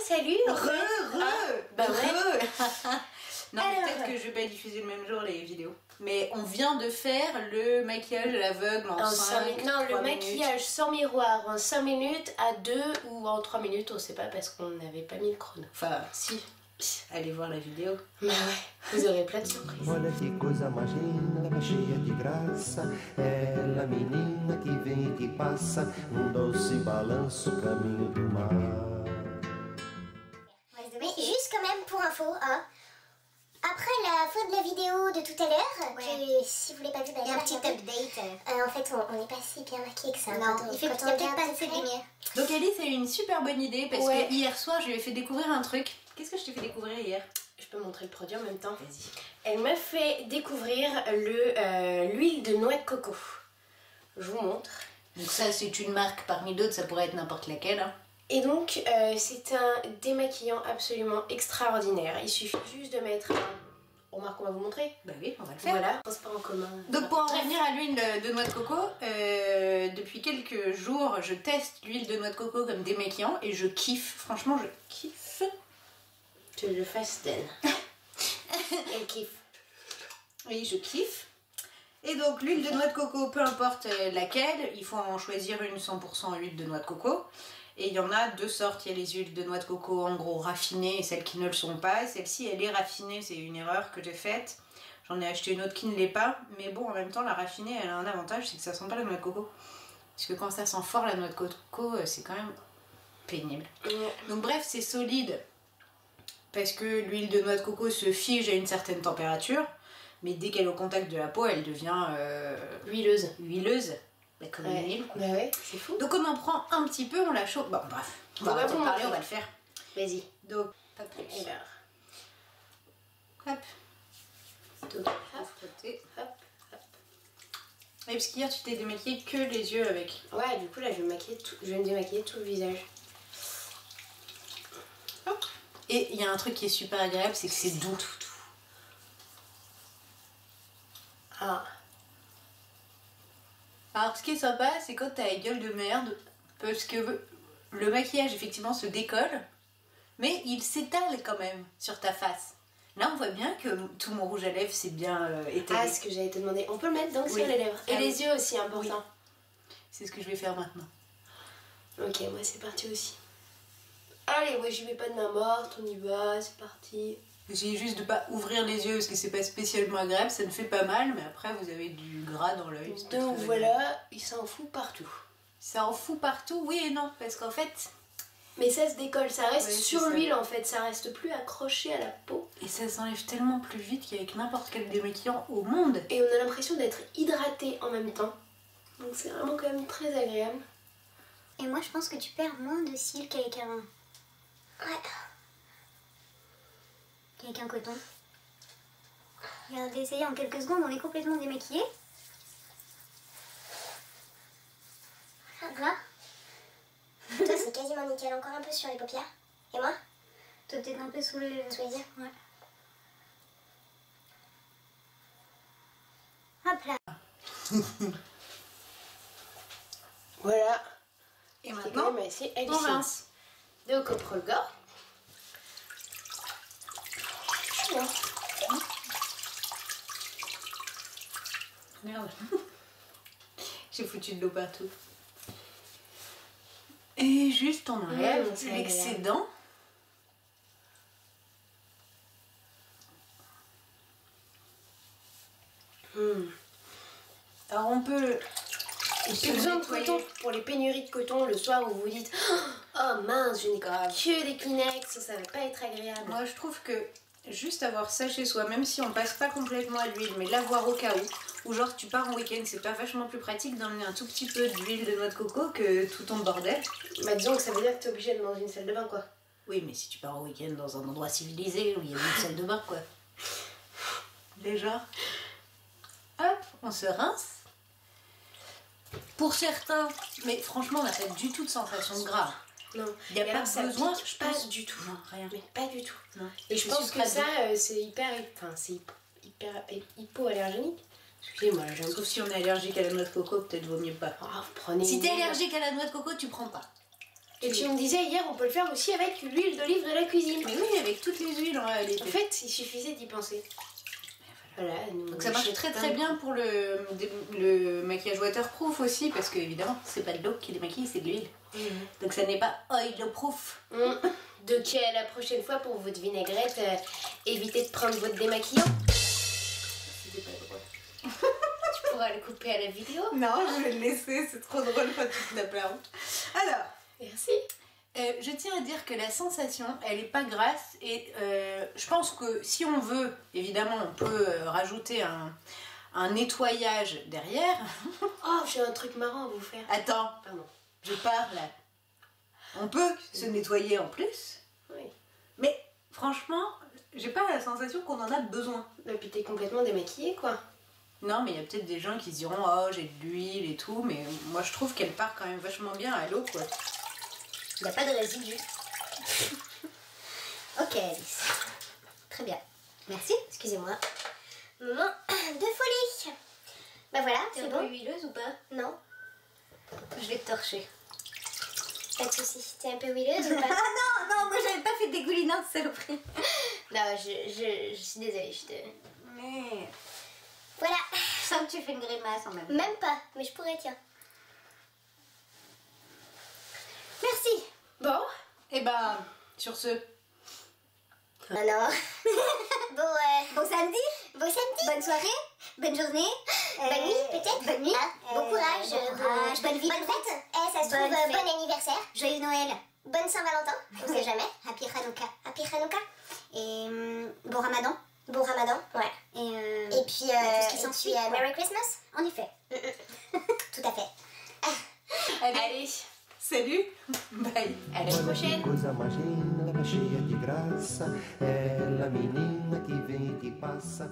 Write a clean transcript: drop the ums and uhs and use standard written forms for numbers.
salut. Bah ouais. Non, Alors... peut-être que je vais pas diffuser le même jour les vidéos. Mais on vient de faire le maquillage à l'aveugle en 5 Non, le 3 maquillage minutes. sans miroir en 5 minutes, à 2 ou en 3 minutes, on sait pas parce qu'on n'avait pas mis le chrono. Enfin, si. Allez voir la vidéo. Bah ouais, vous aurez plein de surprises. Olha que coisa mais linda, cheia de graça, ela menina que vem e que passa, doce balanço caminho do mar. Mais juste quand même pour info, hein. Après la fin de la vidéo de tout à l'heure, si vous l'avez pas vu, il y a un petit update. En fait, on n'est pas si bien maquillés que ça. Non, il fait peut-être pas assez de lumière. Donc Alice a eu une super bonne idée parce que hier soir je lui ai fait découvrir un truc. Qu'est-ce que je t'ai fait découvrir hier? Je peux montrer le produit en même temps. Vas-y. Elle m'a fait découvrir l'huile de noix de coco. Je vous montre. Donc ça c'est une marque parmi d'autres, ça pourrait être n'importe laquelle. Hein. Et donc c'est un démaquillant absolument extraordinaire. Il suffit juste de mettre un... Remarque, on va vous montrer. Bah oui, on va le faire. Voilà, transport en commun. Donc pour en revenir à l'huile de noix de coco, depuis quelques jours je teste l'huile de noix de coco comme démaquillant et je kiffe, franchement je kiffe. Tu le fasten. Elle kiffe. Oui, je kiffe. Et donc l'huile de noix de coco, peu importe laquelle, il faut en choisir une 100% huile de noix de coco. Et il y en a deux sortes, il y a les huiles de noix de coco en gros raffinées et celles qui ne le sont pas. Celle-ci elle est raffinée, c'est une erreur que j'ai faite. J'en ai acheté une autre qui ne l'est pas. Mais bon, en même temps la raffinée elle a un avantage, c'est que ça sent pas la noix de coco. Parce que quand ça sent fort la noix de coco, c'est quand même pénible. Donc bref, c'est solide. Parce que l'huile de noix de coco se fige à une certaine température. Mais dès qu'elle est au contact de la peau, elle devient huileuse. Bah, comme une huile. Bah ouais, c'est fou. Donc on en prend un petit peu, on la chauffe. Bon bref, on va arrêter de parler, on va le faire. Vas-y. Donc, pas plus. Et là. Hop. Donc, Hop. Frotter. hop, hop. Et parce qu'hier tu t'es démaquillé que les yeux avec. Ouais, du coup là je vais me démaquiller tout le visage. Hop. Et il y a un truc qui est super agréable, c'est que c'est doux. Ah. Alors ce qui est sympa, c'est quand t'as une gueule de merde, parce que le maquillage effectivement se décolle, mais il s'étale quand même sur ta face. Là on voit bien que tout mon rouge à lèvres c'est bien étalé. Ah, ce que j'allais te demander. On peut le mettre donc Oui. sur les lèvres. Et Ah, les yeux aussi, important. Oui. C'est ce que je vais faire maintenant. Ok, moi c'est parti aussi. Allez, ouais, j'y vais pas de main morte, on y va, c'est parti. J'ai juste de pas ouvrir les yeux parce que c'est pas spécialement agréable, ça ne fait pas mal, mais après vous avez du gras dans l'œil. Donc voilà, il s'en fout partout. Ça en fout partout, oui et non, parce qu'en fait... Mais ça se décolle, ça reste Ouais, sur l'huile en fait, ça reste plus accroché à la peau. Et ça s'enlève tellement plus vite qu'avec n'importe quel démaquillant au monde. Et on a l'impression d'être hydraté en même temps. Donc c'est vraiment quand même très agréable. Et moi je pense que tu perds moins de cils qu'avec un... Ouais. Qu'avec un coton. Regarde, d'essayer en quelques secondes, on est complètement démaquillé. Regarde là. Toi c'est quasiment nickel, encore un peu sur les paupières. Et moi? Toi peut-être un peu sous les yeux. Ouais. Hop là. Voilà. Et maintenant, on rince. Donc on prend le gars. Merde. J'ai foutu de l'eau partout. Et juste on enlève l'excédent. Alors on peut... J'ai besoin de coton pour les pénuries de coton le soir où vous dites oh mince, je n'ai que des Kleenex, ça va pas être agréable. Moi je trouve que juste avoir ça chez soi, même si on passe pas complètement à l'huile, mais l'avoir au cas où, ou genre tu pars en week-end, c'est pas vachement plus pratique d'emmener un tout petit peu d'huile de noix de coco que tout ton bordel. Bah disons que ça veut dire que t'es obligé de dans une salle de bain quoi. Oui mais si tu pars en week-end dans un endroit civilisé où il y a une salle de bain quoi. Déjà. Hop, on se rince. Pour certains, mais franchement on n'a pas du tout de sensation de gras. Non, il n'y a pas besoin, je pense du tout. Non, rien. Mais pas du tout. Non. Et je pense que ça, c'est hyper hypoallergénique. Excusez-moi, j'ai un peu... Sauf si on est allergique à la noix de coco, peut-être vaut mieux pas. Oh, prenez si t'es allergique à la noix de coco, tu prends pas. Et tu me disais hier, on peut le faire aussi avec l'huile d'olive de la cuisine. Mais oui, avec toutes les huiles en réalité. En fait, il suffisait d'y penser. Voilà, donc ça marche très très bien pour le maquillage waterproof aussi, parce que évidemment, c'est pas de l'eau qui les maquille, c'est de l'huile. Donc ça n'est pas oil-proof. Donc la prochaine fois pour votre vinaigrette, évitez de prendre votre démaquillant. C'était pas drôle. Tu pourras le couper à la vidéo. Non, je vais le laisser, c'est trop drôle quand tu te tapes la honte. Alors, merci. Je tiens à dire que la sensation, elle est pas grasse et je pense que si on veut, évidemment, on peut rajouter un nettoyage derrière. Oh, j'ai un truc marrant à vous faire. Attends, Pardon. je parle. On peut se nettoyer en plus. Oui. Mais franchement, j'ai pas la sensation qu'on en a besoin. Et puis t'es complètement démaquillée, quoi. Non, mais il y a peut-être des gens qui se diront « Oh, j'ai de l'huile et tout », mais moi je trouve qu'elle part quand même vachement bien à l'eau, quoi. Il n'y a pas de résidus. Ok, Alice. Très bien. Merci. Excusez-moi. Moment de folie. Bah voilà, c'est bon. T'es un peu huileuse ou pas? Non, Je vais te torcher. pas de soucis. T'es un peu huileuse ou pas? Non, moi j'avais pas fait de dégoulinante, saloperie. Non, je suis désolée, Mais... Voilà. Je sens que tu fais une grimace en même temps. Même pas, mais je pourrais, tiens. Merci. Bon. Et bah, sur ce... Alors. Bon samedi. Bon samedi. Bonne soirée. Bonne journée. Bonne nuit, peut-être. Bonne nuit. Bon courage. Bonne vie. Bonne fête. Ça se trouve, bon anniversaire. Joyeux Noël. Bonne Saint-Valentin. On sait jamais. Happy Hanouka. Happy Hanouka. Et bon Ramadan. Bon Ramadan. Ouais. Et puis, tout ce qui s'ensuit. Merry Christmas. En effet. Tout à fait. Allez. Salut. Bye. À la prochaine. Coisa mais linda, cheia de graça, ela menina que vem e que passa.